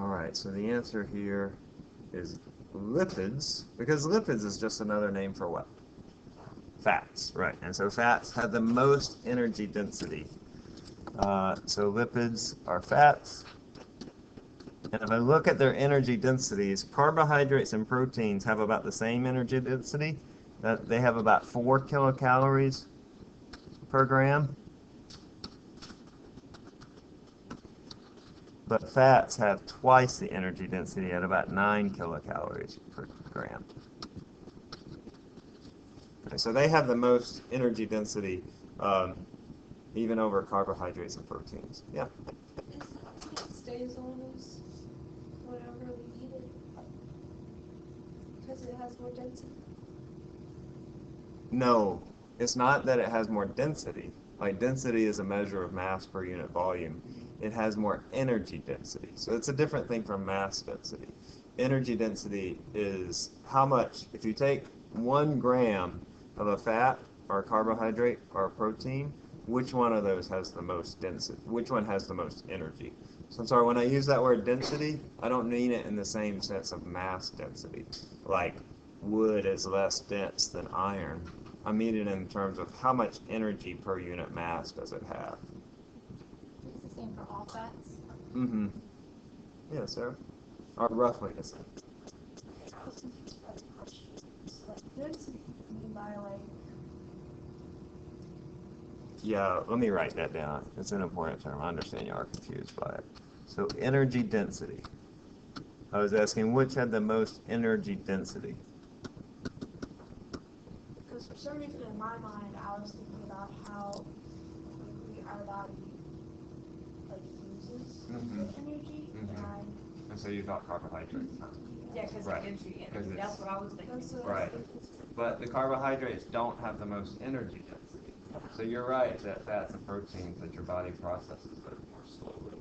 All right, so the answer here is lipids, because lipids is just another name for what? Fats, right. And so fats have the most energy density. So lipids are fats. And if I look at their energy densities, carbohydrates and proteins have about the same energy density. They have about 4 kilocalories per gram. But fats have twice the energy density at about 9 kilocalories per gram. Okay, so they have the most energy density, even over carbohydrates and proteins. Yeah. It stays on us whenever we eat it because it has more density. No, it's not that it has more density. Like density is a measure of mass per unit volume. It has more energy density. So it's a different thing from mass density. Energy density is how much, if you take 1 gram of a fat or a carbohydrate or a protein, which one of those has the most density? Which one has the most energy? So I'm sorry, when I use that word density, I don't mean it in the same sense of mass density. Like wood is less dense than iron. I mean it in terms of how much energy per unit mass does it have. It's the same for all fats? Mm-hmm. Yeah, Sarah? Or roughly the same. Density, I mean by like. Yeah, let me write that down. It's an important term. I understand you are confused by it. So energy density. I was asking which had the most energy density. Because for some reason in my mind, I was thinking about how quickly our body uses the energy, And so you thought carbohydrates, huh? Yeah, because Right. it gives you energy. That's what I was thinking. Right. But the carbohydrates don't have the most energy density. So you're right that fats and proteins that your body processes those more slowly.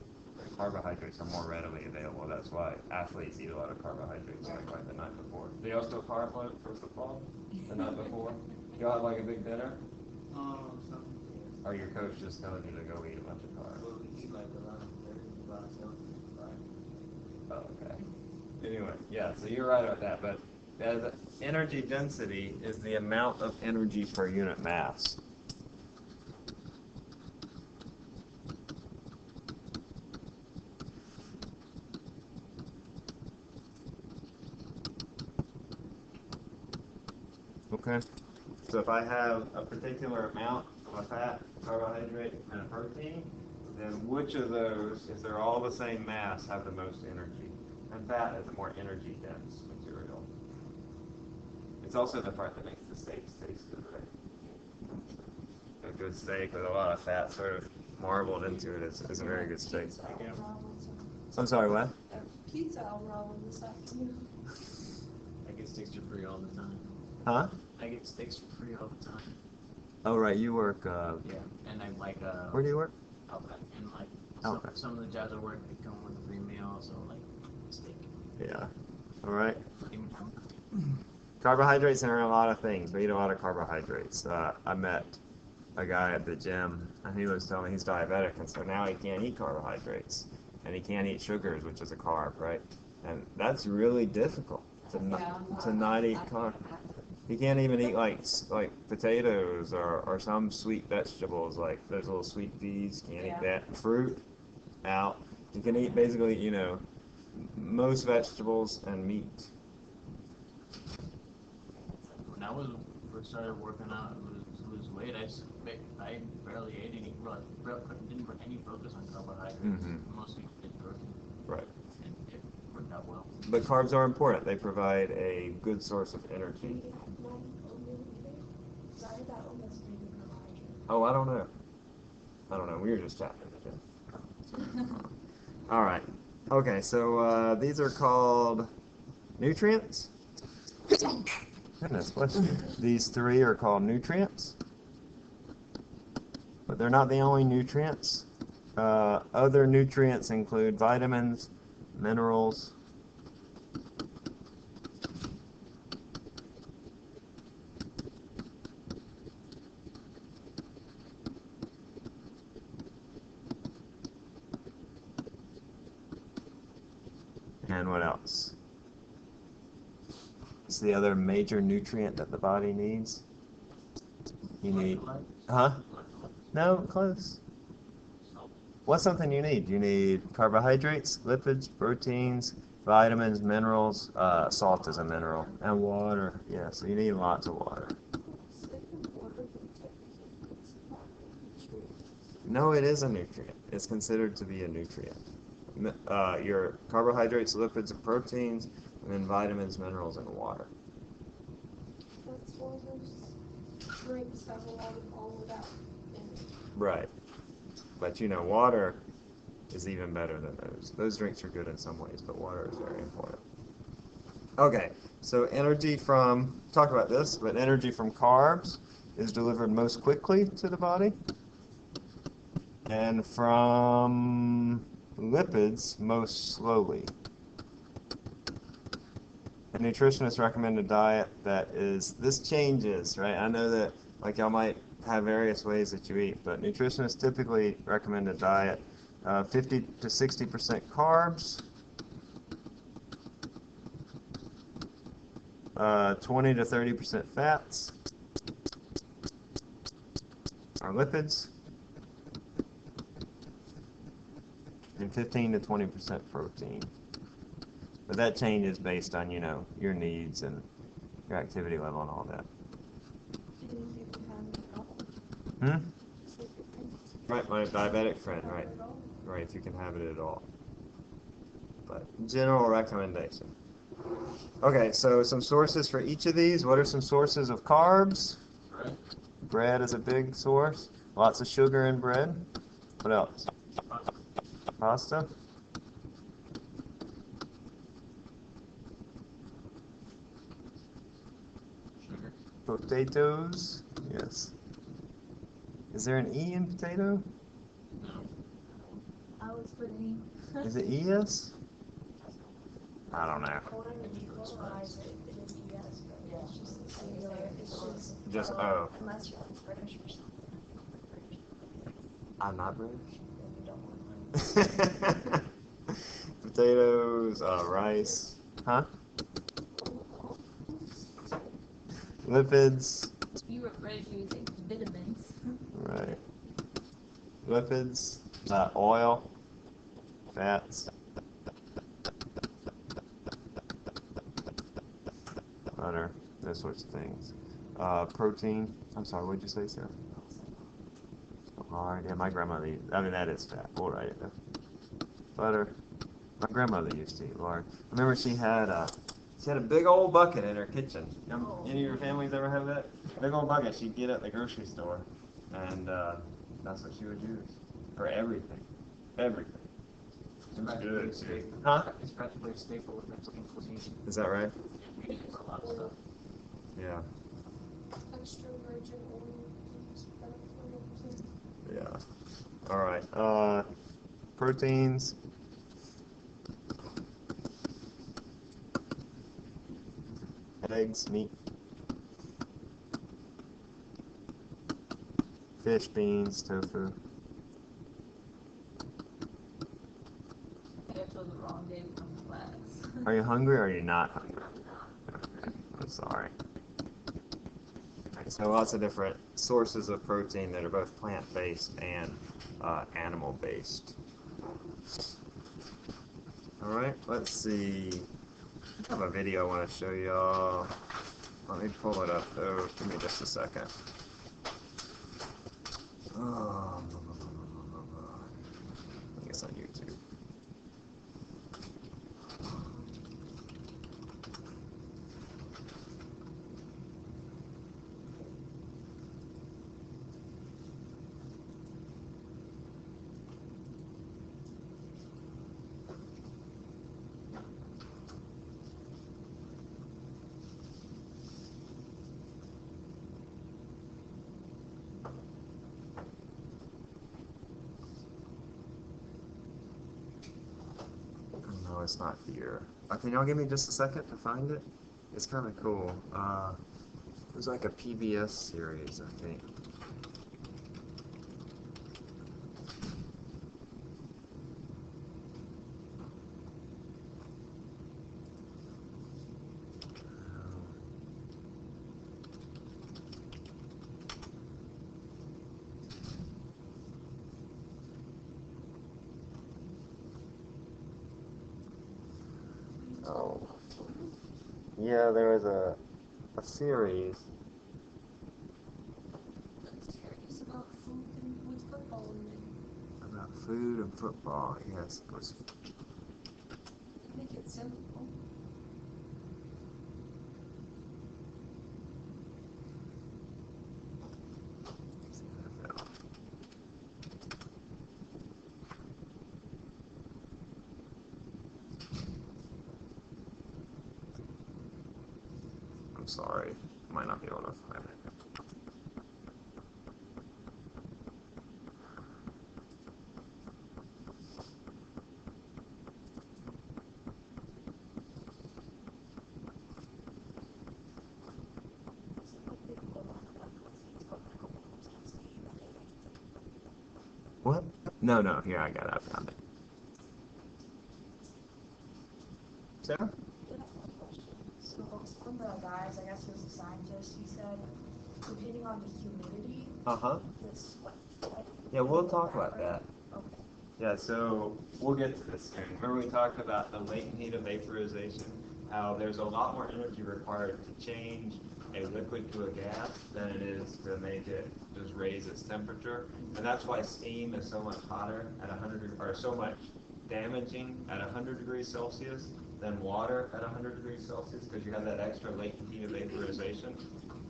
Carbohydrates are more readily available. That's why athletes eat a lot of carbohydrates like the night before. Do y'all still carb load for football the night before? Y'all have like a big dinner? Something. Or your coach just telling you to go eat a bunch of carbs? Well, we eat like 11:30 by ourselves. Oh, okay. Anyway, yeah, so you're right about that, but the energy density is the amount of energy per unit mass. Okay? So if I have a particular amount of a fat, carbohydrate, and a protein, then which of those, if they're all the same mass, have the most energy? And fat is a more energy dense material. It's also the part that makes the steaks taste good, right? A good steak with a lot of fat sort of marbled into it is a very good steak. I'm sorry, what? Pizza I'll roll this afternoon. I get steaks for free all the time. Huh? I get steaks for free all the time. Oh, right, you work, Yeah, and I like, where do you work? Outback. And like, Outback. some of the jobs I work, they come with a free meal, so like, steak. Yeah. All right. Even Carbohydrates are in a lot of things. We eat a lot of carbohydrates. I met a guy at the gym, and he was telling me he's diabetic, and so now he can't eat carbohydrates, and he can't eat sugars, which is a carb, right? And that's really difficult to not eat carbs. He can't even eat like potatoes or some sweet vegetables, like those little sweet peas. Can't eat that. Fruit, out. You can eat basically, most vegetables and meat. when I was first started working out, lose weight, I barely ate any, didn't put any focus on carbohydrates. Mostly did protein. Right. And it worked out well. But carbs are important. They provide a good source of energy. Oh, I don't know. We were just chatting. All right. Okay, so these are called nutrients. Goodness, bless you. These 3 are called nutrients. But they're not the only nutrients. Other nutrients include vitamins, minerals, And what else? What's the other major nutrient that the body needs? You need, huh? No, close. What's something you need? You need carbohydrates, lipids, proteins, vitamins, minerals. Salt is a mineral, and water. Yeah, so you need lots of water. No, it is a nutrient. It's considered to be a nutrient. Your carbohydrates, lipids, and proteins, and then vitamins, minerals, and water. That's why those drinks have a lot of all of that in it. Right. But you know, water is even better than those. Those drinks are good in some ways, but water is very important. Okay, so energy from, talk about this, but energy from carbs is delivered most quickly to the body. And from lipids, most slowly. A nutritionist recommend a diet that is, this changes, right? I know that, like, y'all might have various ways that you eat, but nutritionists typically recommend a diet 50 to 60% carbs, 20 to 30% fats, or lipids, and 15 to 20% protein. But that changes based on, you know, your needs and your activity level and all that. Right, my diabetic friend, right. Right, if you can have it at all. But general recommendation. Okay, so some sources for each of these. What are some sources of carbs? Bread. Bread is a big source. Lots of sugar in bread. What else? Pasta. Sugar. Potatoes. Yes. Is there an E in potato? No. I was putting Is it ES? I don't know. Or when you pluralize it, it is yes, but it's just the singular. It's Just O. unless you're British or something. I'm not British. then you don't want one. Potatoes, rice. Huh? Lipids. If you were British, you would say vitamins. Right. Lipids, oil, fats, butter, those sorts of things. Protein. I'm sorry, what'd you say, Sarah? Hard. Yeah, my grandmother. I mean, that is fat. We'll write it down. Butter. My grandmother used to eat lard. I remember she had a big old bucket in her kitchen. Any of your families ever have that? Big old bucket she'd get at the grocery store, and that's what she would use for everything. Everything. It was good. Huh? It's practically a staple with Mexican cuisine. Is that right? We use a lot of stuff. Yeah. Extra virgin oil is better for everything. Yeah. All right. Proteins. Eggs, meat. Fish, beans, tofu. I chose the wrong day to come to class. Are you hungry or are you not hungry? I'm sorry. So lots of different sources of protein that are both plant-based and animal-based. All right, let's see. I have a video I want to show y'all. Let me pull it up though. Give me just a second. I think it's on YouTube. No, it's not here. Can y'all give me just a second to find it? It's kind of cool. It was like a PBS series, I think. Oh. Yeah, there was a series. Series about food and with football in it. About food and football, yes. It was. Make it simple. I'm sorry, might not be able to find it. What? No, no, here, I got it, I found it. Sarah? So one of the guys, I guess he was a scientist, he said, depending on the humidity, Uh-huh. this Yeah, we'll talk about that. Okay. Yeah, so we'll get to this soon. Remember we talked about the latent heat of vaporization, how there's a lot more energy required to change a liquid to a gas than it is to make it just raise its temperature. And that's why steam is so much hotter at 100, or so much damaging at 100 degrees Celsius than water at 100 degrees Celsius, because you have that extra latent heat of vaporization.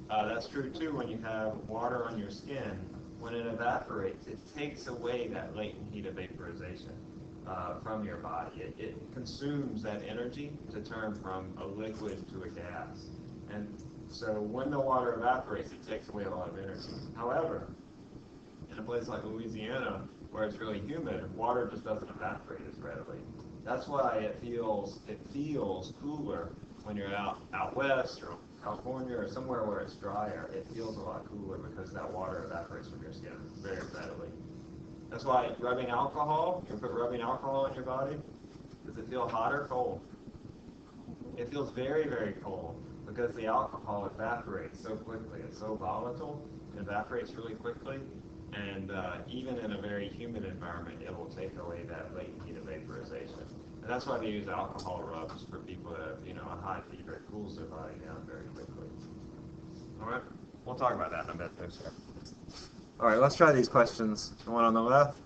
That's true too when you have water on your skin. When it evaporates, it takes away that latent heat of vaporization from your body. It consumes that energy to turn from a liquid to a gas. And so when the water evaporates, it takes away a lot of energy. However, in a place like Louisiana, where it's really humid, water just doesn't evaporate as readily. That's why it feels cooler when you're out west or California or somewhere where it's drier. It feels a lot cooler because that water evaporates from your skin very readily. That's why rubbing alcohol, you put rubbing alcohol in your body, does it feel hot or cold? It feels very, very cold because the alcohol evaporates so quickly. It's so volatile, it evaporates really quickly, and even in a very humid environment, it will take away that latent heat of vaporization. And that's why they use alcohol rubs for people that have, a high fever. It cools their body down very quickly. All right, we'll talk about that in a bit, though, sir. All right, let's try these questions. The one on the left.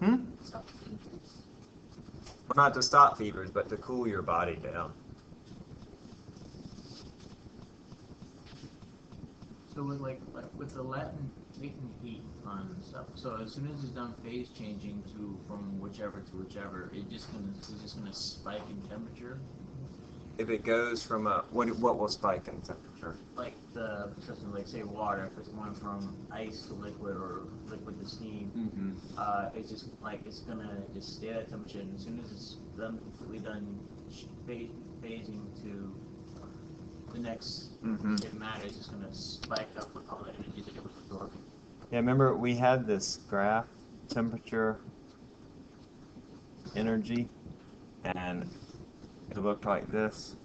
Well, not to stop fevers, but to cool your body down. So with the latent heat on stuff, so as soon as it's done phase changing from whichever to whichever, it's just gonna spike in temperature. If it goes from what will spike in temperature? Like the system, like say water, if it's going from ice to liquid or liquid to steam, it's just it's gonna just stay at temperature, and as soon as it's completely done phasing to the next it matters, it's gonna spike up with all the energy that it was absorbing. Yeah, remember we had this graph, temperature, energy, and it looked like this,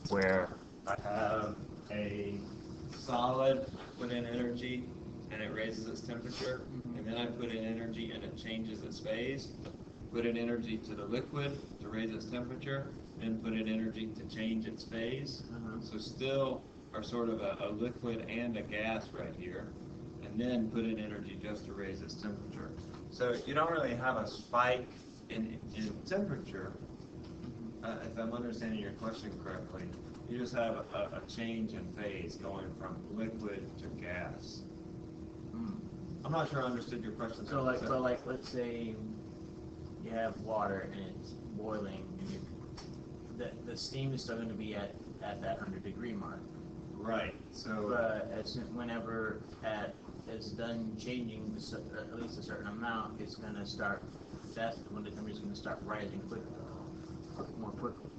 where I have a solid, put in energy, and it raises its temperature, and then I put in energy and it changes its phase, put in energy to the liquid to raise its temperature, and put in energy to change its phase. So still are sort of a liquid and a gas right here, and then put in energy just to raise its temperature. So you don't really have a spike in temperature, if I'm understanding your question correctly. You just have a change in phase going from liquid to gas. I'm not sure I understood your question. So let's say you have water and it's boiling, and the steam is still going to be at that 100-degree mark. Right. So. But whenever it's done changing at least a certain amount, it's going to start. That's when the temperature is going to start rising more quickly.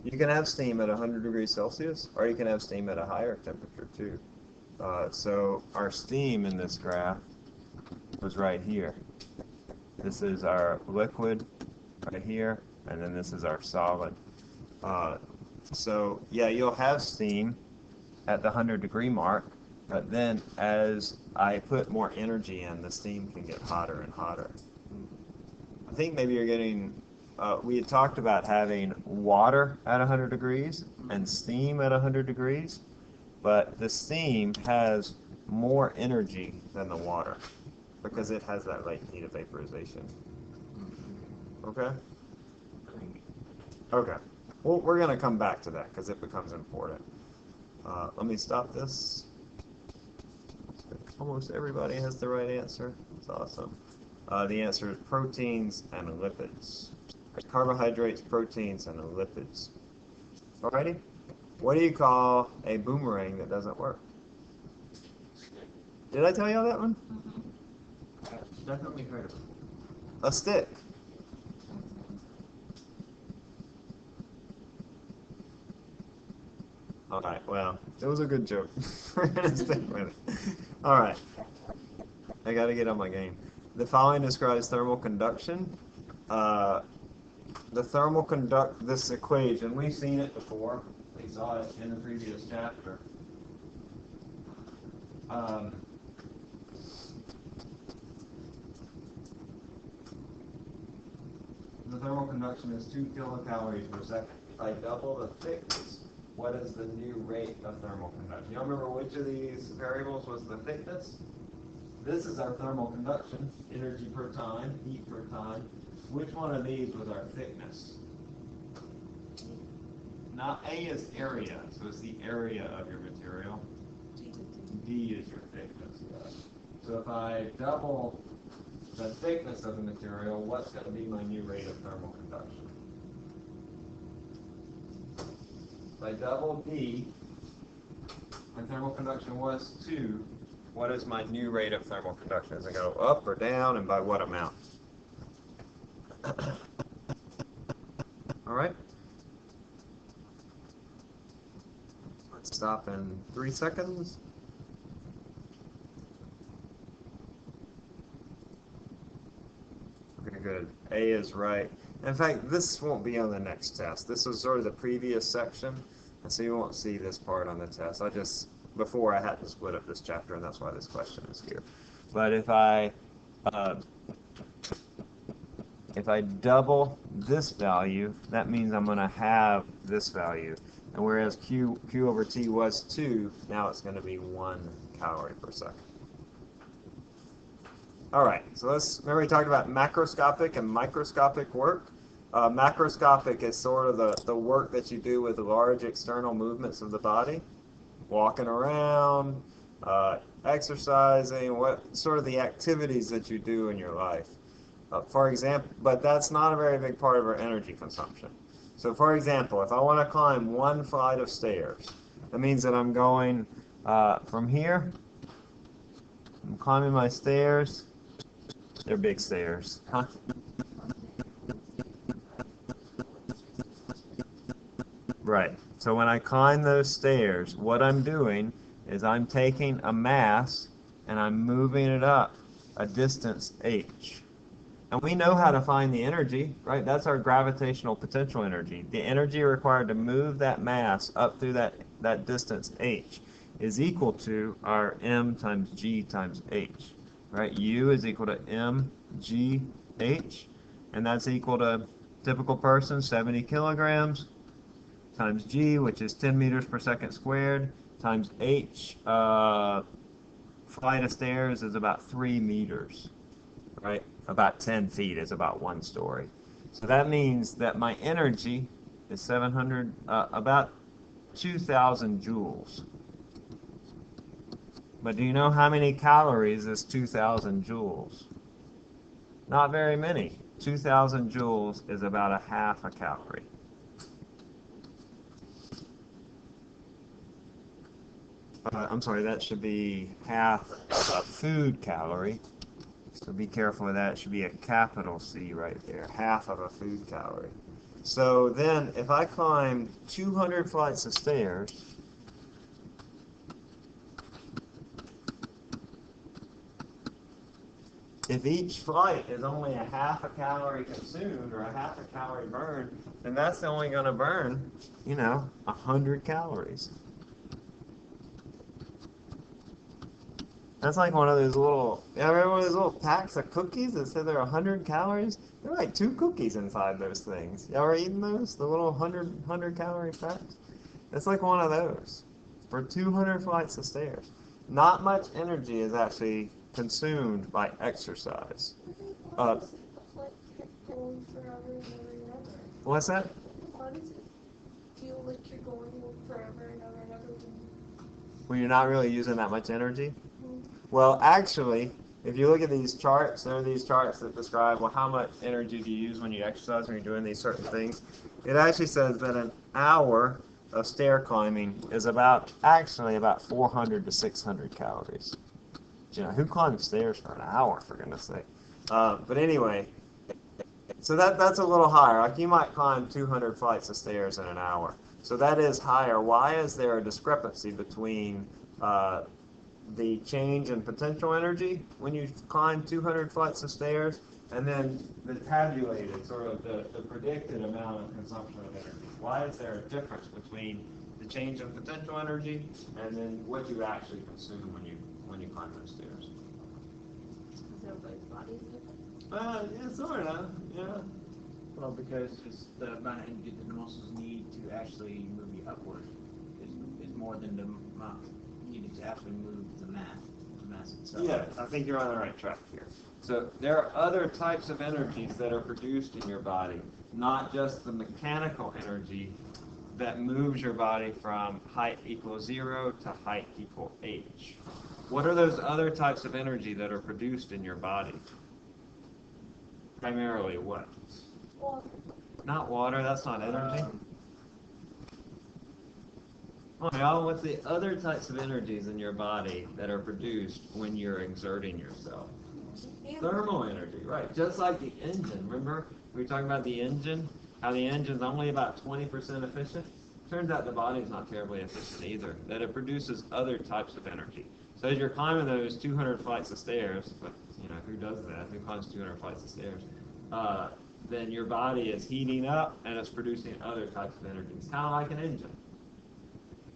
You can have steam at 100 degrees Celsius, or you can have steam at a higher temperature too. So our steam in this graph was right here. This is our liquid right here, and then this is our solid. So yeah, you'll have steam at the 100-degree mark, but then as I put more energy in, the steam can get hotter and hotter. I think maybe you're getting, we had talked about having water at 100 degrees and steam at 100 degrees, but the steam has more energy than the water because it has that latent heat of vaporization. Okay? Okay. Well, we're going to come back to that because it becomes important. Let me stop this. Almost everybody has the right answer. That's awesome. The answer is proteins and lipids. Carbohydrates, proteins, and lipids. Alrighty? What do you call a boomerang that doesn't work? Did I tell you that one? I've definitely heard of it. A stick. Alright, well, it was a good joke. We're gonna stick with it. Alright. I gotta get on my game. The following describes thermal conduction. This equation, we've seen it before. We saw it in the previous chapter. The thermal conduction is 2 kilocalories per second. If I double the thickness, what is the new rate of thermal conduction? You remember which of these variables was the thickness? This is our thermal conduction, energy per time, heat per time. Which one of these was our thickness? Now A is area, so it's the area of your material. D is your thickness. So if I double the thickness of the material, what's going to be my new rate of thermal conduction? If I double D, my thermal conduction was 2. What is my new rate of thermal conduction? Does it go up or down, and by what amount? All right. Let's stop in 3 seconds. Okay, good. A is right. In fact, this won't be on the next test. This was sort of the previous section, and so you won't see this part on the test. Before I had to split up this chapter, and that's why this question is here. But if I double this value, that means I'm going to have this value. And whereas Q over T was 2, now it's going to be 1 calorie per second. All right, so remember we talked about macroscopic and microscopic work. Macroscopic is sort of the work that you do with large external movements of the body. Walking around, exercising, what sort of the activities that you do in your life. For example, but that's not a very big part of our energy consumption. So for example, if I want to climb 1 flight of stairs, that means that I'm going from here, I'm climbing my stairs. They're big stairs. Huh? Right. So when I climb those stairs, what I'm doing is I'm taking a mass and I'm moving it up a distance h. And we know how to find the energy, right? That's our gravitational potential energy. The energy required to move that mass up through that distance h is equal to our m times g times h, right? U is equal to mgh, and that's equal to typical person 70 kilograms times g, which is 10 meters per second squared, times h. Flight of stairs is about 3 meters, right? About 10 feet is about 1 story. So that means that my energy is about 2,000 joules. But do you know how many calories is 2,000 joules? Not very many. 2,000 joules is about a half a calorie. I'm sorry, that should be half a food calorie. So be careful with that. It should be a capital C right there. Half of a food calorie. So then, if I climb 200 flights of stairs, if each flight is only a half a calorie consumed or a half a calorie burned, then that's only going to burn, 100 calories. That's like one of those little, yeah, remember one of those little packs of cookies that said they're 100 calories? There are like 2 cookies inside those things. Y'all ever eaten those? The little 100 calorie packs? It's like one of those for 200 flights of stairs. Not much energy is actually consumed by exercise. Why does it like keep going forever and ever and ever? What's that? Why does it feel like you're going forever and ever and ever When you're not really using that much energy? when Well, actually, if you look at these charts, there are these charts that describe, well, how much energy do you use when you exercise, when you're doing these certain things. It actually says that an hour of stair climbing is actually about 400 to 600 calories. You know, who climbs stairs for an hour, for goodness sake? But anyway, so that's a little higher. Like you might climb 200 flights of stairs in an hour. So that is higher. Why is there a discrepancy between the change in potential energy when you climb 200 flights of stairs and then the tabulated, sort of the predicted amount of consumption of energy? Why is there a difference between the change in potential energy and then what you actually consume when you climb those stairs? Because everybody's body is different. Yeah, sort of. Yeah. Well, because it's the amount of energy that the muscles need to actually move you upward is more than the amount needed to actually move the mass itself. Yeah, I think you're on the right track here. So there are other types of energies that are produced in your body, not just the mechanical energy that moves your body from height equals 0 to height equal h. What are those other types of energy that are produced in your body? Primarily what? water. Not water, that's not energy. Oh, y'all, what's the other types of energies in your body that are produced when you're exerting yourself? Thermal energy, right. Just like the engine. Remember, we were talking about the engine, how the engine's only about 20% efficient? Turns out the body's not terribly efficient either, that it produces other types of energy. So as you're climbing those 200 flights of stairs, but you know, who does that? Who climbs 200 flights of stairs? Then your body is heating up and it's producing other types of energy. It's kind of like an engine.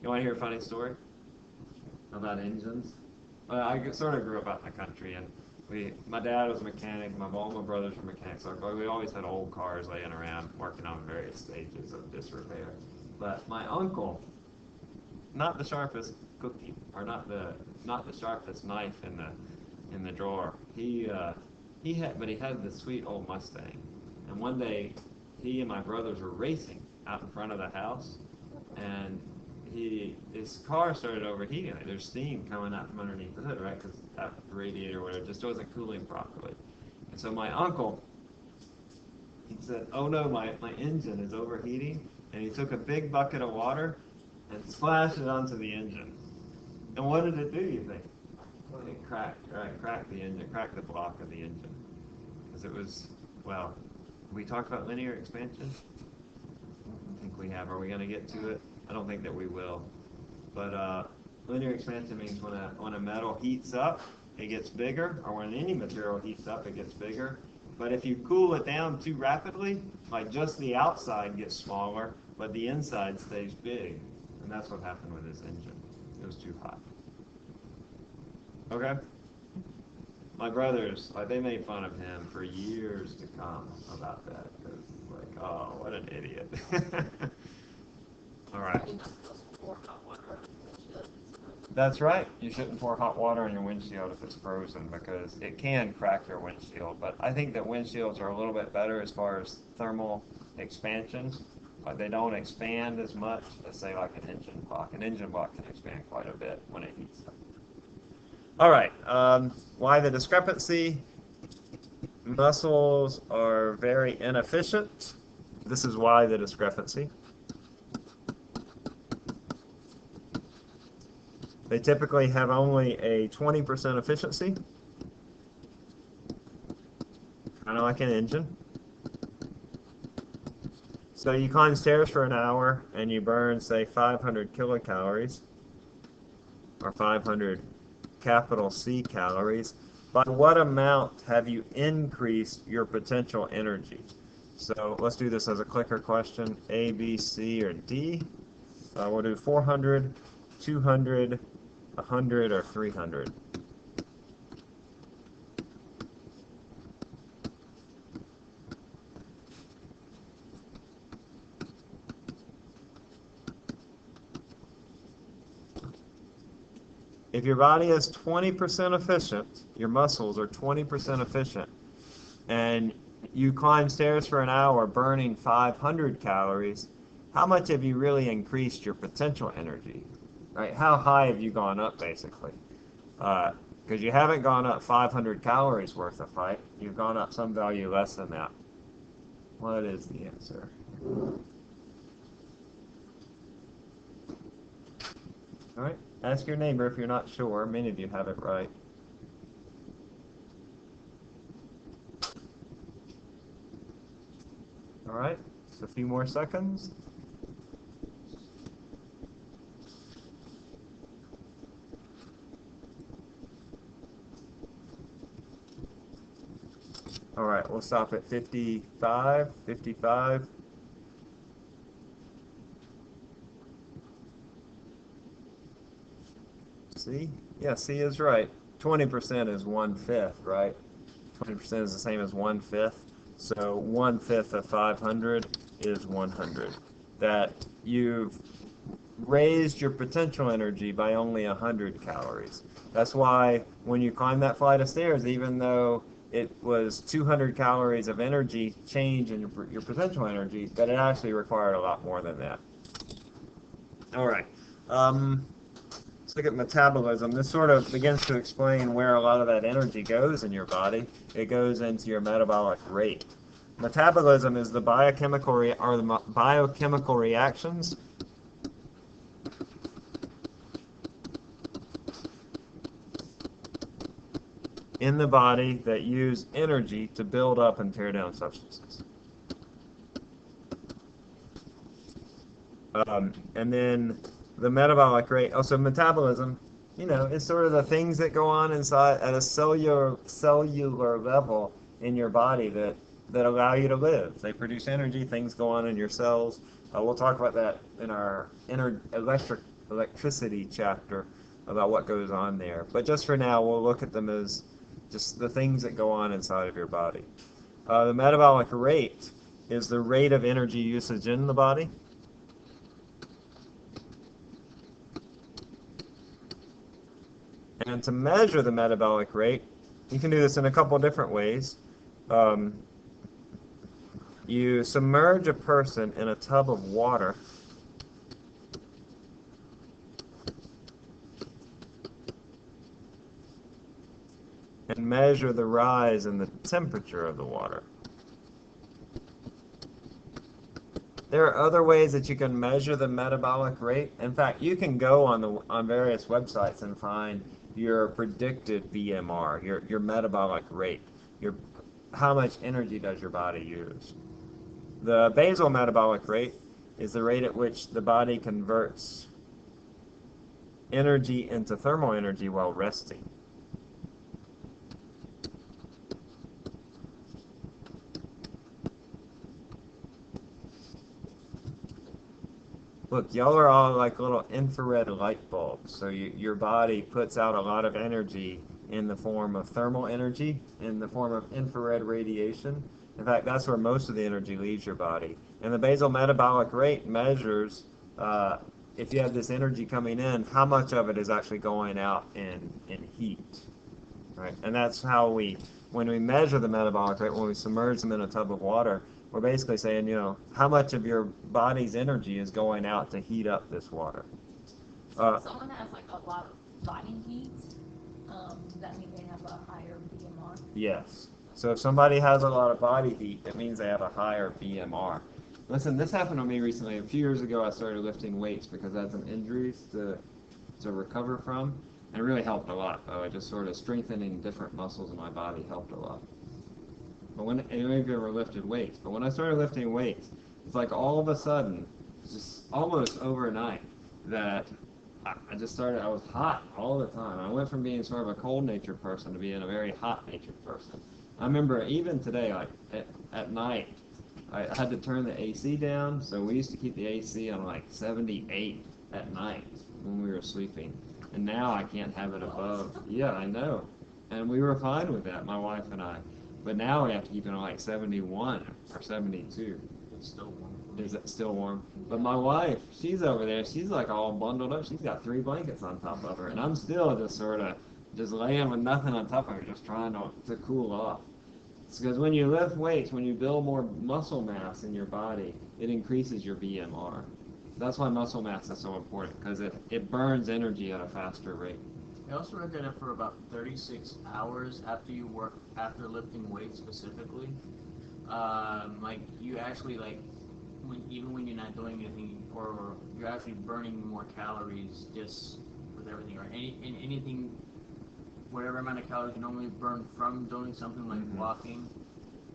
You want to hear a funny story about engines? I sort of grew up out in the country, and my dad was a mechanic, all my brothers were mechanics, so we always had old cars laying around working on various stages of disrepair. But my uncle, not the sharpest cookie, or not the sharpest knife in the drawer, he had this sweet old Mustang, and one day he and my brothers were racing out in front of the house, and his car started overheating. Like, there's steam coming out from underneath the hood, right? Because that radiator or whatever just wasn't cooling properly. And so my uncle, he said, "Oh no, my engine is overheating," and he took a big bucket of water and splashed it onto the engine. And what did it do, you think? It cracked, right? Cracked the engine, cracked the block of the engine. Because it was, well, we talked about linear expansion? I don't think we have. Are we going to get to it? I don't think that we will. But linear expansion means when a metal heats up, it gets bigger, or when any material heats up, it gets bigger. But if you cool it down too rapidly, like just the outside gets smaller, but the inside stays big. And that's what happened with this engine. It was too hot. Okay? My brothers, like, they made fun of him for years to come about that, because, like, oh, what an idiot. All right. That's right. You shouldn't pour hot water on your windshield if it's frozen, because it can crack your windshield. But I think that windshields are a little bit better as far as thermal expansion. Like, they don't expand as much as, say, like an engine block. An engine block can expand quite a bit when it heats up. All right. Why the discrepancy? Muscles are very inefficient. This is why the discrepancy. They typically have only a 20% efficiency, kind of like an engine. So you climb stairs for an hour and you burn, say, 500 kilocalories, or 500 capital C calories. By what amount have you increased your potential energy? So let's do this as a clicker question. A, B, C, or D. We'll do 400, 200, 100, or 300. if your body is 20% efficient, your muscles are 20% efficient, and you climb stairs for an hour burning 500 calories, how much have you really increased your potential energy? Right? How high have you gone up, basically? Because you haven't gone up 500 calories worth of fight. You've gone up some value less than that. What is the answer? All right. Ask your neighbor if you're not sure. Many of you have it right. All right. Just a few more seconds. All right, we'll stop at 55, 55. C? Yeah, C is right. 20% is 1/5, right? 20% is the same as 1/5. So 1/5 of 500 is 100. That you've raised your potential energy by only 100 calories. That's why when you climb that flight of stairs, even though it was 200 calories of energy change in your potential energy, but it actually required a lot more than that. All right. Let's look at metabolism. This sort of begins to explain where a lot of that energy goes in your body. It goes into your metabolic rate. Metabolism is the biochemical reactions in the body that use energy to build up and tear down substances. And then the metabolic rate, also metabolism, is sort of the things that go on inside at a cellular level in your body that allow you to live. They produce energy, things go on in your cells. We'll talk about that in our electricity chapter about what goes on there. But just for now, we'll look at them as just the things that go on inside of your body. The metabolic rate is the rate of energy usage in the body. And to measure the metabolic rate, you can do this in a couple different ways. You submerge a person in a tub of water and measure the rise in the temperature of the water. There are other ways that you can measure the metabolic rate. In fact, you can go on various websites and find your predicted BMR, your metabolic rate, how much energy does your body use. The basal metabolic rate is the rate at which the body converts energy into thermal energy while resting. Look, y'all are all like little infrared light bulbs. So your body puts out a lot of energy in the form of thermal energy, in the form of infrared radiation. In fact, that's where most of the energy leaves your body. And the basal metabolic rate measures, if you have this energy coming in, how much of it is actually going out in heat. Right? And that's how when we measure the metabolic rate, when we submerge them in a tub of water, we're basically saying, how much of your body's energy is going out to heat up this water. Someone has like a lot of body heat, does that mean they have a higher BMR? Yes. So if somebody has a lot of body heat, that means they have a higher BMR. Listen, this happened to me recently. A few years ago, I started lifting weights because I had some injuries to recover from, and it really helped a lot. Just sort of strengthening different muscles in my body helped a lot. But when any of you ever lifted weights, but when I started lifting weights, it's like all of a sudden, just almost overnight, that I was hot all the time. I went from being sort of a cold-natured person to being a very hot-natured person. I remember even today, like at night, I had to turn the AC down, so we used to keep the AC on like 78 at night when we were sleeping. And now I can't have it above. Yeah, I know. And we were fine with that, my wife and I. But now we have to keep it on like 71 or 72. It's still warm. Is it still warm? But my wife, she's over there. She's like all bundled up. She's got 3 blankets on top of her, and I'm still just sort of just laying with nothing on top of her, just trying to cool off. It's because when you lift weights, when you build more muscle mass in your body, it increases your BMR. That's why muscle mass is so important, because it burns energy at a faster rate. I also read that for about 36 hours after you work, after lifting weights specifically, like you actually like, even when you're not doing anything, or you're actually burning more calories just with everything, or anything, whatever amount of calories you normally burn from doing something like walking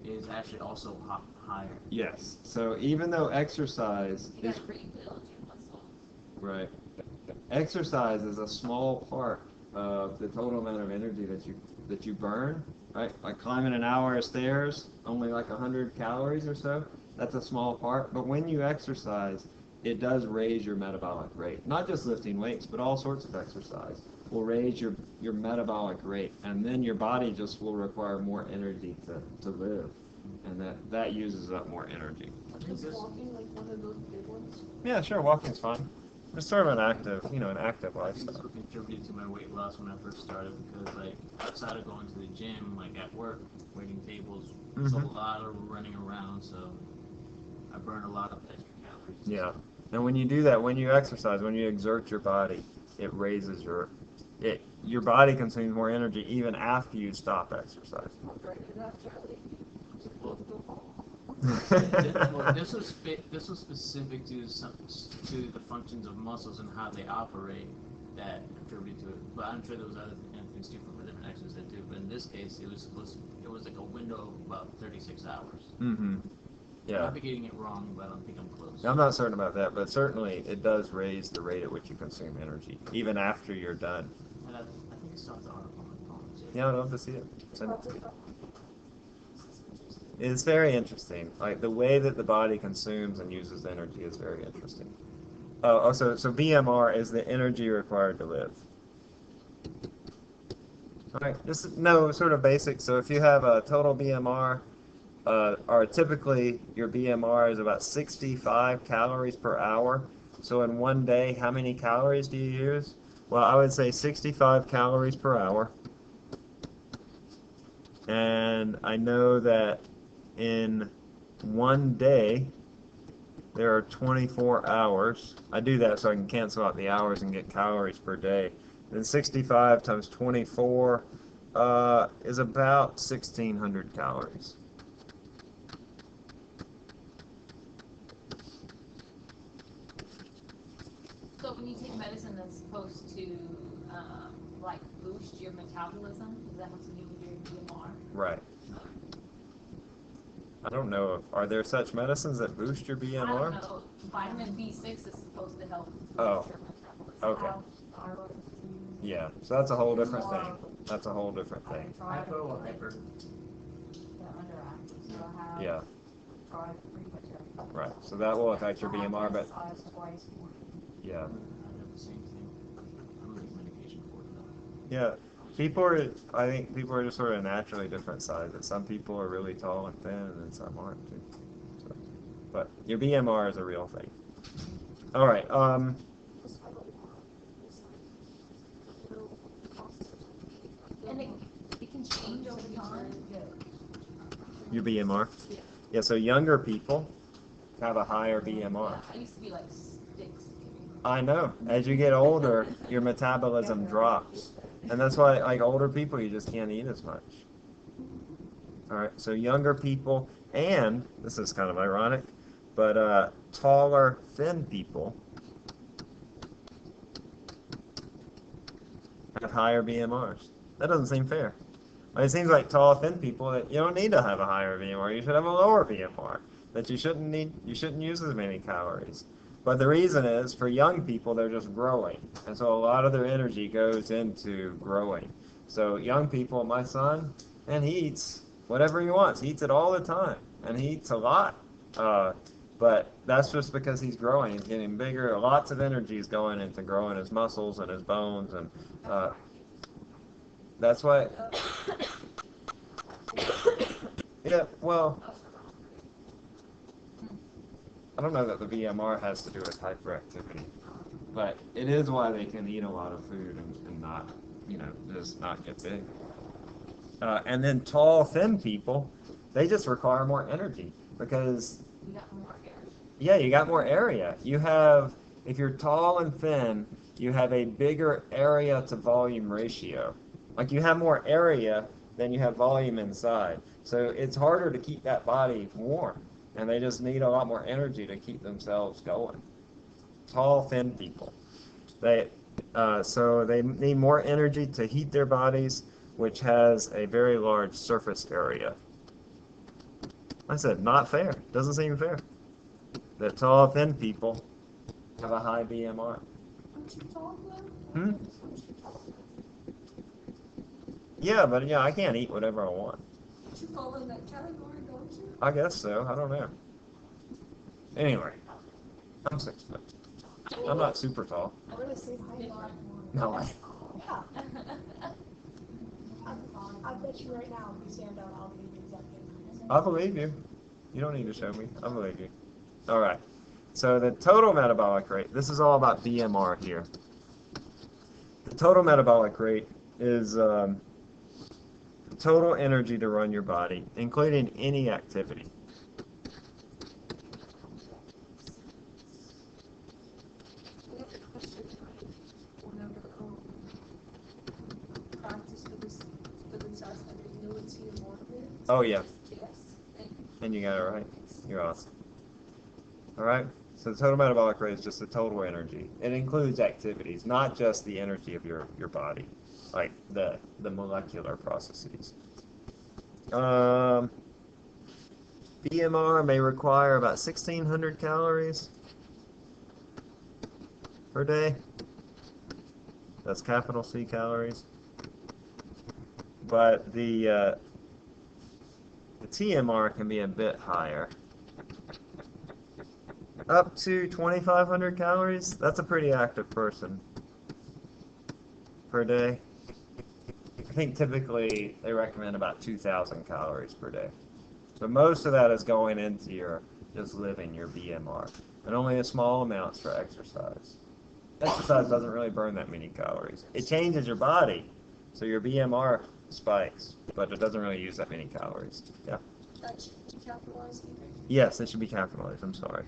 is actually also higher. Yes. So even though exercise You is gotta rebuild your muscle. right, exercise is a small part of the total amount of energy that you burn. Right, like climbing an hour of stairs, only like 100 calories or so. That's a small part. But when you exercise, it does raise your metabolic rate. Not just lifting weights, but all sorts of exercise will raise your metabolic rate, and then your body just will require more energy to live, and that uses up more energy. Is walking like one of those big ones? Yeah, sure, walking's fine. It's sort of an active I think this lifestyle. what contributed to my weight loss when I first started, because like outside of going to the gym, like at work, waiting tables, it's a lot of running around, so I burn a lot of extra calories. Yeah, and when you do that, when you exercise, when you exert your body, it raises your body consumes more energy even after you stop exercising. Well, this was specific to to the functions of muscles and how they operate that contributed to it. But I'm sure there was other things too from the different exercises that do. But in this case, it was like a window of about 36 hours. Mm-hmm. I Yeah. might be getting it wrong, but I don't think I'm close. I'm not certain about that, but certainly it does raise the rate at which you consume energy, even after you're done. And I think I saw the article on my phone too. Yeah, I'd love to see it. Send it to me. It's very interesting. Like the way that the body consumes and uses energy is very interesting. So BMR is the energy required to live. All right, just know sort of basic. So if you have a total BMR, or typically your BMR is about 65 calories per hour. So in one day, how many calories do you use? Well, I would say 65 calories per hour. And I know that in one day, there are 24 hours. I do that so I can cancel out the hours and get calories per day. Then 65 times 24 is about 1,600 calories. So when you take medicine that's supposed to like boost your metabolism, does that have to do with your BMR? Right. I don't know are there such medicines that boost your I BMR? don't know. Vitamin B6 is supposed to help boost Oh. your metabolism. Okay. Yeah. So that's a whole different thing. That's a whole different thing. Hypo or hyper? Yeah. Right. So that will affect your BMR, but yeah. I have the same thing. I'm taking medication for it though. Yeah. I think people are just sort of naturally different sizes. Some people are really tall and thin, and then some aren't too. So, but your BMR is a real thing. All right. And it can change over time. Your BMR. Yeah. So younger people have a higher BMR. I used to be like sticks. I know. As you get older, your metabolism drops. And that's why, like older people, you just can't eat as much. All right, so younger people, and this is kind of ironic, but taller, thin people have higher BMRs. That doesn't seem fair. It seems like tall, thin people that you don't need to have a higher BMR. You should have a lower BMR. That you shouldn't use as many calories. But the reason is, for young people, they're just growing. And so a lot of their energy goes into growing. So young people, my son, and he eats whatever he wants. He eats it all the time. And he eats a lot. But that's just because he's growing. He's getting bigger. Lots of energy is going into growing his muscles and his bones. And that's why... Yeah, well... I don't know that the BMR has to do with hyperactivity, but it is why they can eat a lot of food and not, just not get big. And then tall, thin people, they just require more energy because, You got more air. yeah, you got more area. If you're tall and thin, you have a bigger area to volume ratio. Like you have more area than you have volume inside. So it's harder to keep that body warm. And they just need a lot more energy to keep themselves going. Tall, thin people. So they need more energy to heat their bodies, which has a very large surface area. I said, not fair. Doesn't seem fair. The tall, thin people have a high BMR. Aren't you tall, though? Hmm? Yeah, but I can't eat whatever I want. Aren't you fall in that category, don't you? I guess so. I don't know. Anyway, I'm 6 foot. I'm not super tall. I'm gonna say hi, Mark. No, Yeah. I bet you right now, if we stand down, I'll be the exact same. I believe you. You don't need to show me. I believe you. All right. So the total metabolic rate, this is all about BMR here. The total metabolic rate is total energy to run your body, including any activity. Oh, yeah. And you got it right. You're awesome. All right. So the total metabolic rate is just the total energy. It includes activities, not just the energy of your body, like the molecular processes. BMR may require about 1,600 calories per day. That's capital C calories. But the TMR can be a bit higher. Up to 2,500 calories. That's a pretty active person per day. I think typically they recommend about 2,000 calories per day. So most of that is going into your just living, your BMR, and only a small amounts for exercise. Exercise doesn't really burn that many calories. It changes your body, so your BMR spikes, but it doesn't really use that many calories. Yeah. That should be capitalized either. Yes, it should be capitalized. I'm sorry.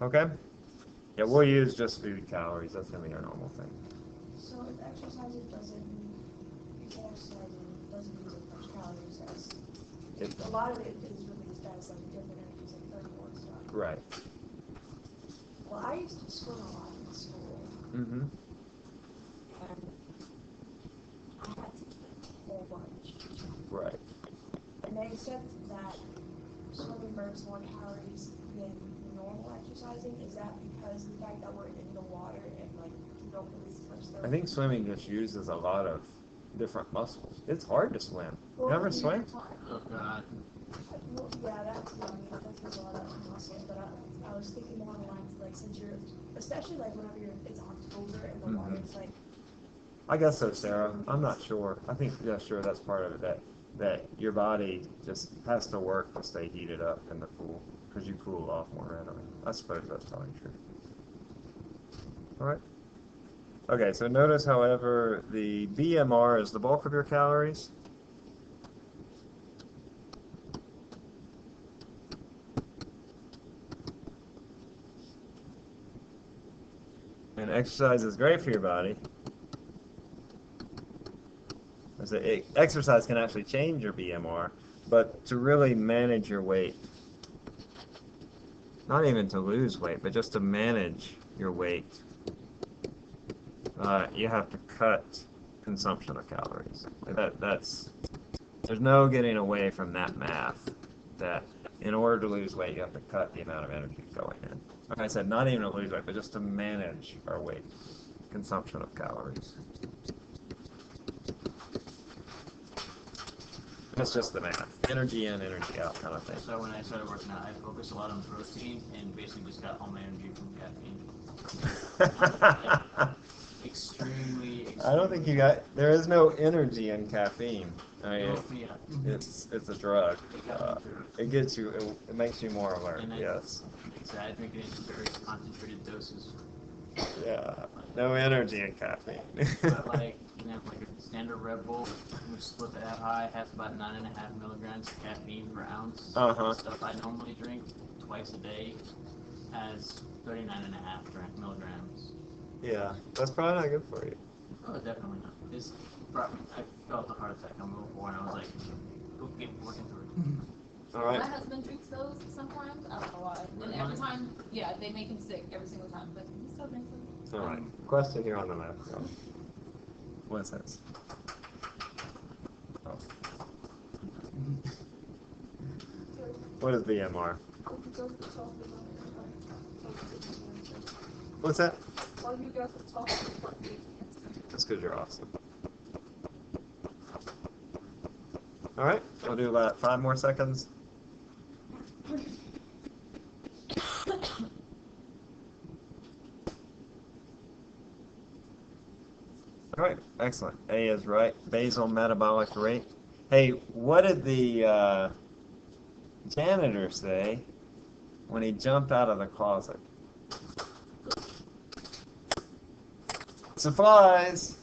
Okay? Yeah, we'll use just food calories. That's going to be our normal thing. So if exercising doesn't use as much calories as a lot of it is released as like different energies like thermal and stuff. Right. Well, I used to swim a lot in school. Mm-hmm. And I had to eat a whole bunch. Right. And they said that swimming burns more calories than normal exercising. Is that because the fact that we're in the water and like you don't release as much thermal? I think swimming just uses a lot of different muscles. It's hard to swim. Well, You ever swim? Oh God. Well, yeah, that's a lot of muscles, but I was thinking more along the lines of, like, since you're, especially like whenever it's October and the water's like. I guess so, Sarah. I'm not sure. I think, yeah, sure, that's part of it, that your body just has to work to stay heated up in the pool, because you cool off more readily. I suppose that's probably true. All right. Okay, so notice, however, the BMR is the bulk of your calories. And exercise is great for your body. Exercise can actually change your BMR, but to really manage your weight, not even to lose weight, but just to manage your weight, you have to cut consumption of calories. There's no getting away from that math, that in order to lose weight, you have to cut the amount of energy going in. Like I said, not even to lose weight, but just to manage our weight, consumption of calories. It's just the math. Energy in, energy out kind of thing. So when I started working out, I focused a lot on protein and basically just got all my energy from caffeine. Extremely. I don't think there is no energy in caffeine. I mean, It woke me up. it's a drug. It got me through. It gets you. It makes you more alert. And Yes. So I drink it in very concentrated doses. Yeah. No energy in caffeine. But like, like a standard Red Bull, which split that high, has about 9.5 milligrams of caffeine per ounce. Uh-huh. Stuff I normally drink twice a day has 39.5 milligrams. Yeah, that's probably not good for you. Oh, definitely not. This brought me, I felt a heart attack on the before, and I was like, go get working through it. All right. My husband drinks those sometimes. I don't know why. And every time, yeah, they make him sick every single time. But he still drinks them. All right. Question here on the left. What is this? Oh. What is BMR? What's that? That's because you're awesome. All right. We'll do about 5 more seconds. All right, excellent. A is right. Basal metabolic rate. Hey, what did the janitor say when he jumped out of the closet? Supplies!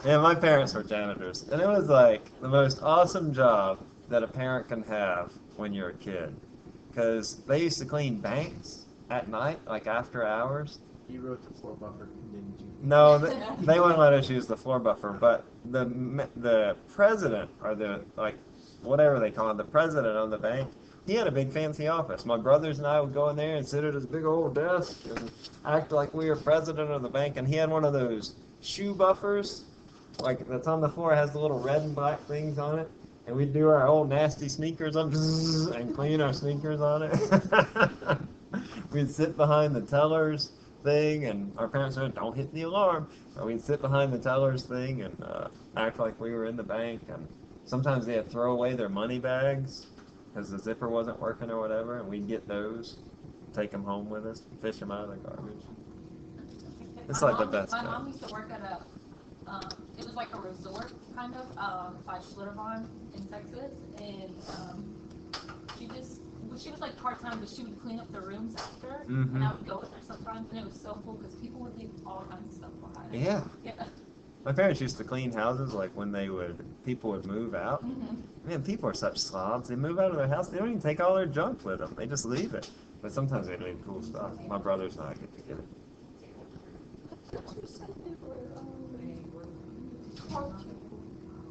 Yeah, my parents were janitors, and it was like the most awesome job that a parent can have when you're a kid, because they used to clean banks at night, like after hours. You wrote the floor buffer, didn't you? No, they wouldn't let us use the floor buffer, but the president, or the, like, whatever they call it, the president of the bank, he had a big fancy office. My brothers and I would go in there and sit at his big old desk and act like we were president of the bank, and he had one of those shoe buffers, like, that's on the floor, has the little red and black things on it, and we'd do our old nasty sneakers up and clean our sneakers on it. We'd sit behind the tellers thing, and our parents said, don't hit the alarm. And we'd sit behind the teller's thing and act like we were in the bank. And sometimes they had throw away their money bags because the zipper wasn't working or whatever, and we'd get those, take them home with us, fish them out of the garbage. It's like the best My job. mom used to work at it was like a resort, kind of, by Schlitterbahn in Texas, and she was like part-time, but she would clean up the rooms after, and I would go with her sometimes, and it was so cool, because people would leave all kinds of stuff behind. Yeah. Yeah. My parents used to clean houses, like when people would move out. Mm-hmm. Man, people are such slobs. They move out of their house, they don't even take all their junk with them. They just leave it. But sometimes they leave cool stuff. My brothers and I get to get it.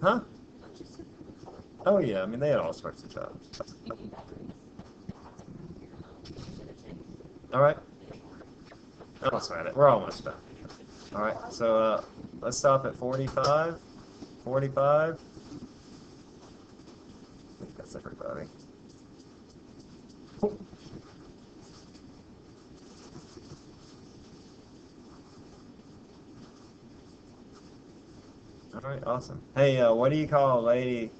Huh? Oh yeah, I mean they had all sorts of jobs. All right. Don't sweat it. We're almost done. All right. So let's stop at 45. 45. I think that's everybody. All right, awesome. Hey, what do you call a lady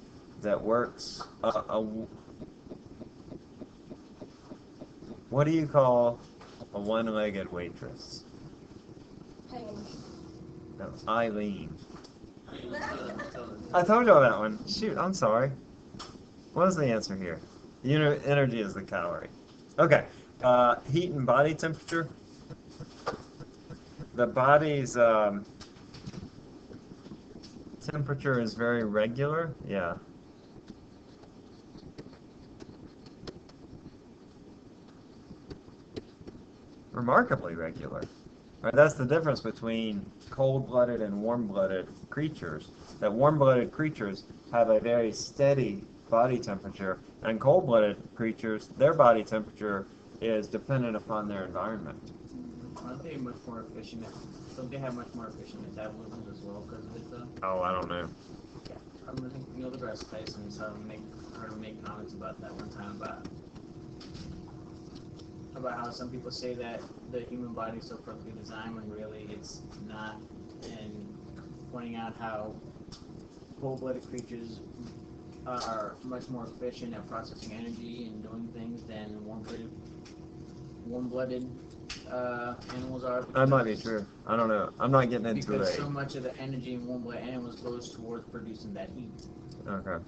that works? What do you call a one-legged waitress? No, Eileen. I told y'all that one. Shoot, I'm sorry. What is the answer here? Energy is the calorie. Okay. Heat and body temperature. The body's temperature is very regular. Yeah. Remarkably regular. Right, that's the difference between cold-blooded and warm-blooded creatures. That warm-blooded creatures have a very steady body temperature, and cold-blooded creatures, their body temperature is dependent upon their environment. Aren't they much more efficient? Don't they have much more efficient metabolism as well because of it though? Oh, I don't know. I think Neil deGrasse Tyson heard him make comments about that one time about how some people say that the human body is so perfectly designed when really it's not, and pointing out how cold-blooded creatures are much more efficient at processing energy and doing things than warm-blooded animals are. That might be true. I don't know. I'm not getting into Because it. so much of the energy in warm blood animals goes towards producing that heat. Okay,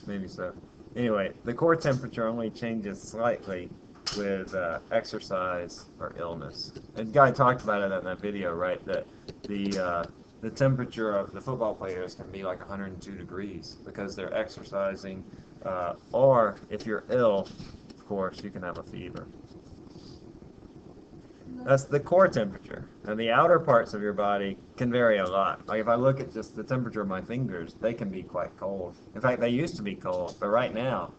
maybe so. Anyway, the core temperature only changes slightly with exercise or illness. And Guy talked about it in that video, right? That the temperature of the football players can be like 102 degrees because they're exercising, or if you're ill, of course, you can have a fever. That's the core temperature. And the outer parts of your body can vary a lot. Like if I look at just the temperature of my fingers, they can be quite cold. In fact, they used to be cold, but right now,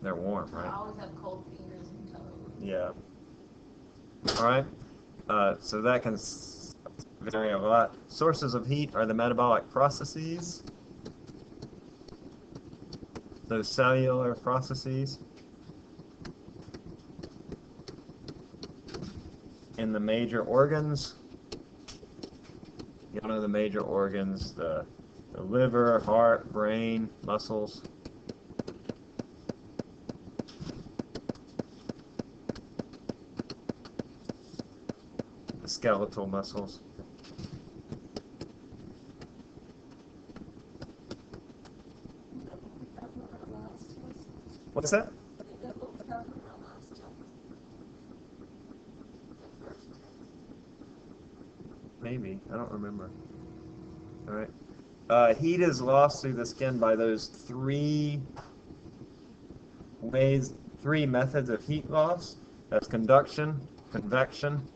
they're warm, I right? always have cold fingers and toes. Yeah. All right. So that can vary a lot. Sources of heat are the metabolic processes, those cellular processes, in the major organs. You know the major organs, the liver, heart, brain, muscles. The skeletal muscles. What's that? Maybe. I don't remember. All right. Heat is lost through the skin by those three methods of heat loss. That's conduction, convection.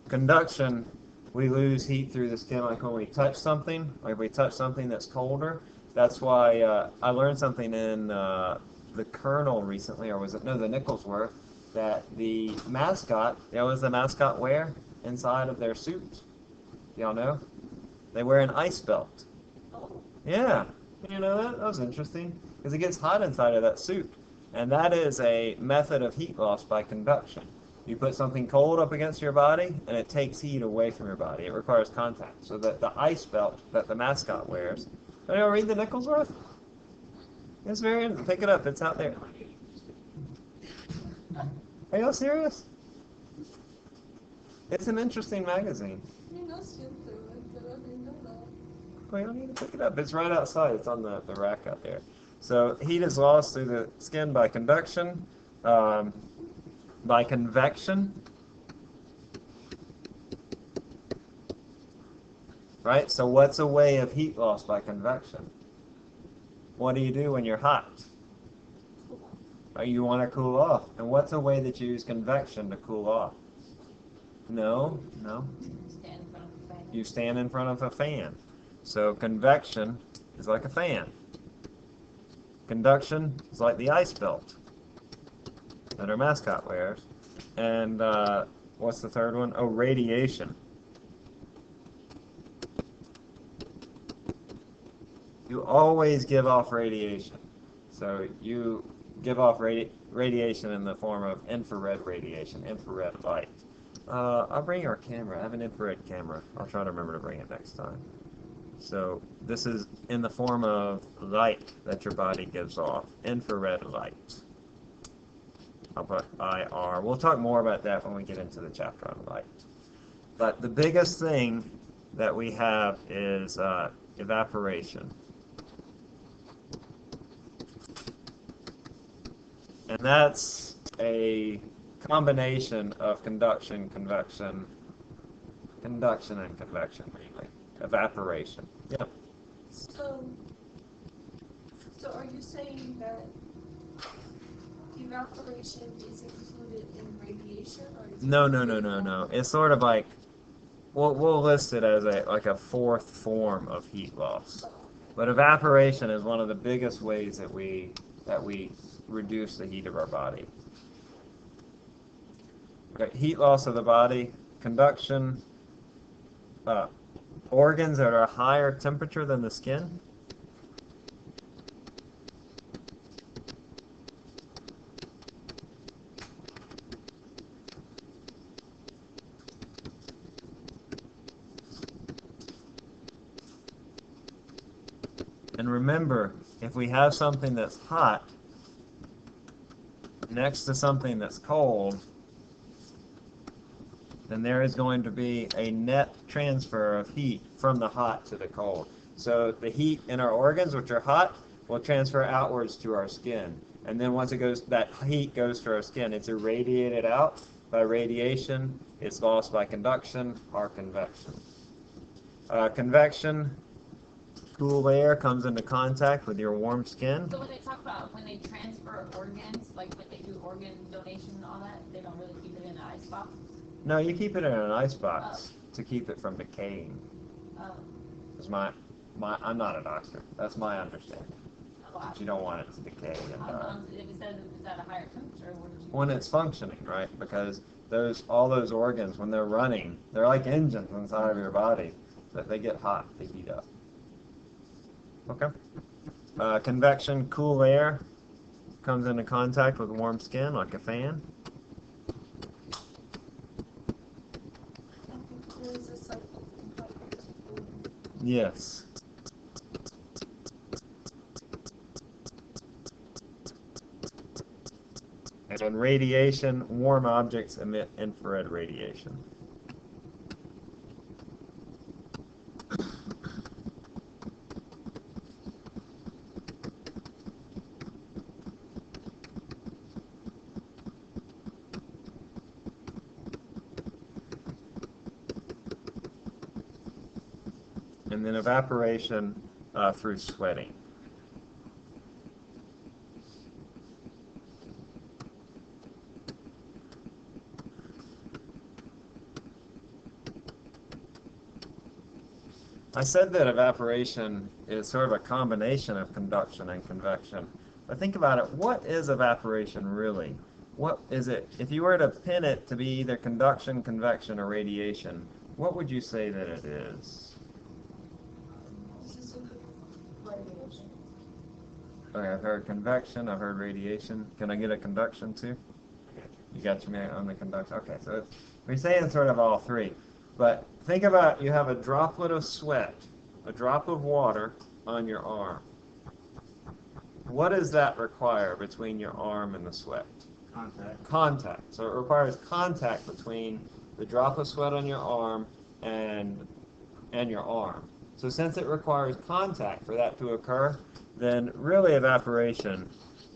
Conduction, we lose heat through the skin like when we touch something, like if we touch something that's colder. That's why I learned something in the Colonel recently, or was it, no, the Nicholsworth, that the mascot, what does the mascot wear inside of their suit? Y'all know? They wear an ice belt. Yeah, you know that? That was interesting, because it gets hot inside of that suit. And that is a method of heat loss by conduction. You put something cold up against your body, and it takes heat away from your body. It requires contact. So that the ice belt that the mascot wears. Anyone read the Nicholsworth? It's very interesting. Pick it up. It's out there. Are y'all serious? It's an interesting magazine. Well, you need to pick it up. It's right outside. It's on the rack out there. So heat is lost through the skin by conduction, by convection. Right? So what's a way of heat loss by convection? What do you do when you're hot? You want to cool off. And what's a way that you use convection to cool off? No. Stand in front of a fan. You stand in front of a fan. So convection is like a fan. Conduction is like the ice belt that our mascot wears. And what's the third one? Oh, radiation. You always give off radiation. So you give off radiation in the form of infrared radiation, infrared light. I'll bring our camera. I have an infrared camera. I'll try to remember to bring it next time. So this is in the form of light that your body gives off, infrared light. I'll put IR. We'll talk more about that when we get into the chapter on light. But the biggest thing that we have is evaporation. And that's a combination of conduction, convection, and convection, mainly. Evaporation. Yep. So are you saying that evaporation is included in radiation, or is it No. It's sort of like we'll list it as a fourth form of heat loss. But evaporation is one of the biggest ways that we reduce the heat of our body. Okay, heat loss of the body, conduction, organs that are a higher temperature than the skin. And remember, if we have something that's hot, next to something that's cold, then there is going to be a net transfer of heat from the hot to the cold. So the heat in our organs, which are hot, will transfer outwards to our skin. And then once it goes, that heat goes to our skin, it's irradiated out by radiation, it's lost by conduction or convection. Convection, cool air comes into contact with your warm skin. So when they talk about when they transfer organs, like when they do organ donation and all that, they don't really keep it in an ice box? No, you keep it in an ice box to keep it from decaying. Oh. It's I'm not a doctor. That's my understanding. But you don't want it to decay and die. If it says it's at a higher temperature, what did you When it's functioning, right? Because all those organs, when they're running, they're like engines inside of your body. So if they get hot, they heat up. Okay. Convection, cool air comes into contact with warm skin like a fan. Yes. And radiation, warm objects emit infrared radiation. And then evaporation through sweating. I said that evaporation is sort of a combination of conduction and convection. But think about it, what is evaporation really? What is it? If you were to pin it to be either conduction, convection, or radiation, what would you say that it is? Okay, I've heard convection, I've heard radiation. Can I get a conduction too? You got me on the conduction. Okay, so we're saying sort of all three. But think about, you have a droplet of sweat, a drop of water on your arm. What does that require between your arm and the sweat? Contact. Contact. So it requires contact between the drop of sweat on your arm and your arm. So since it requires contact for that to occur, then really evaporation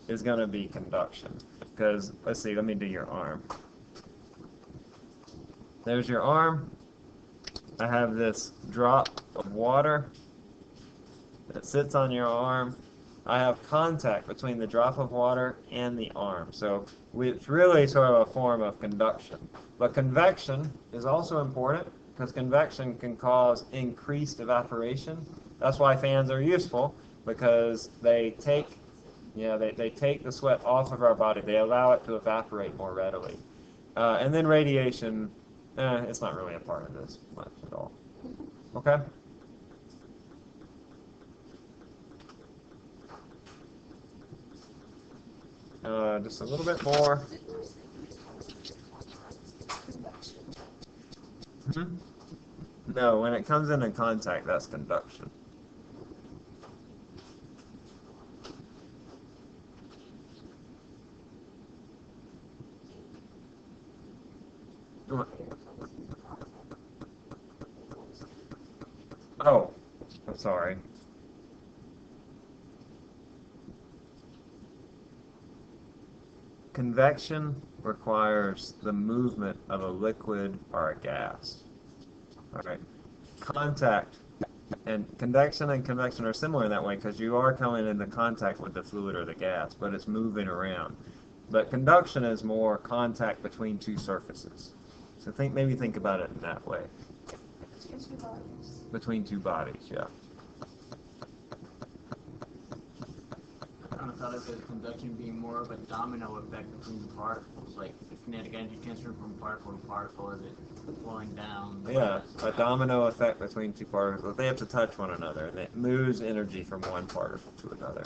is going to be conduction. Because, let's see, let me do your arm. There's your arm. I have this drop of water that sits on your arm. I have contact between the drop of water and the arm. So it's really sort of a form of conduction. But convection is also important because convection can cause increased evaporation. That's why fans are useful, because they take the sweat off of our body. They allow it to evaporate more readily. And then radiation, it's not really a part of this much at all. Okay? Just a little bit more. No, when it comes into contact, that's conduction. Oh, I'm sorry. Convection requires the movement of a liquid or a gas. All right. Contact and convection are similar in that way because you are coming into contact with the fluid or the gas, but it's moving around. But conduction is more contact between two surfaces. So maybe think about it in that way. Between two bodies, yeah. I kind of thought of the conduction being more of a domino effect between the particles, like the kinetic energy transfer from particle to particle as it flowing down. Yeah, a domino effect between two particles. They have to touch one another, and it moves energy from one particle to another.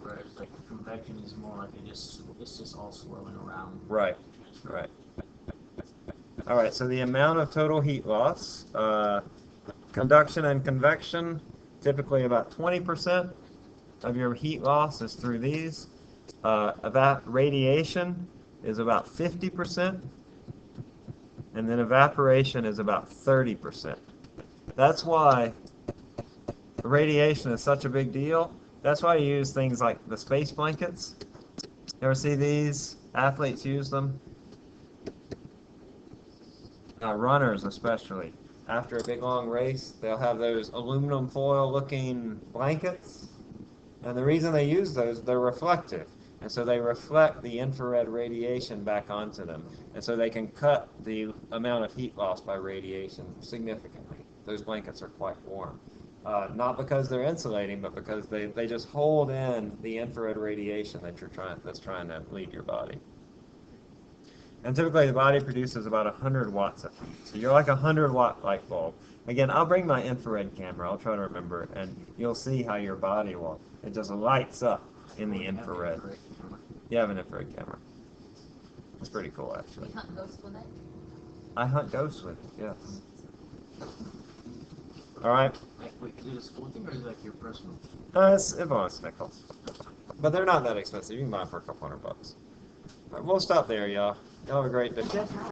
Whereas like convection is more like it's just all swirling around. Right, right. All right, so the amount of total heat loss, conduction and convection, typically about 20% of your heat loss is through these. Radiation is about 50%, and then evaporation is about 30%. That's why radiation is such a big deal. That's why you use things like the space blankets. You ever see these? Athletes use them. Runners especially. After a big long race, they'll have those aluminum foil looking blankets. And the reason they use those, they're reflective. And so they reflect the infrared radiation back onto them. And so they can cut the amount of heat loss by radiation significantly. Those blankets are quite warm. Not because they're insulating, but because they just hold in the infrared radiation that's trying to leave your body. And typically the body produces about 100 watts of heat. So you're like a 100-watt light bulb. Again, I'll bring my infrared camera. I'll try to remember it, and you'll see how your body it just lights up in the infrared. You have an infrared camera. It's pretty cool, actually. You hunt ghosts with it? I hunt ghosts with it, yes. All right. Wait, is it a school thing or is it like your personal? It's bonus nickels. But they're not that expensive. You can buy them for a couple $100. All right, we'll stop there, y'all. Y'all have a great day.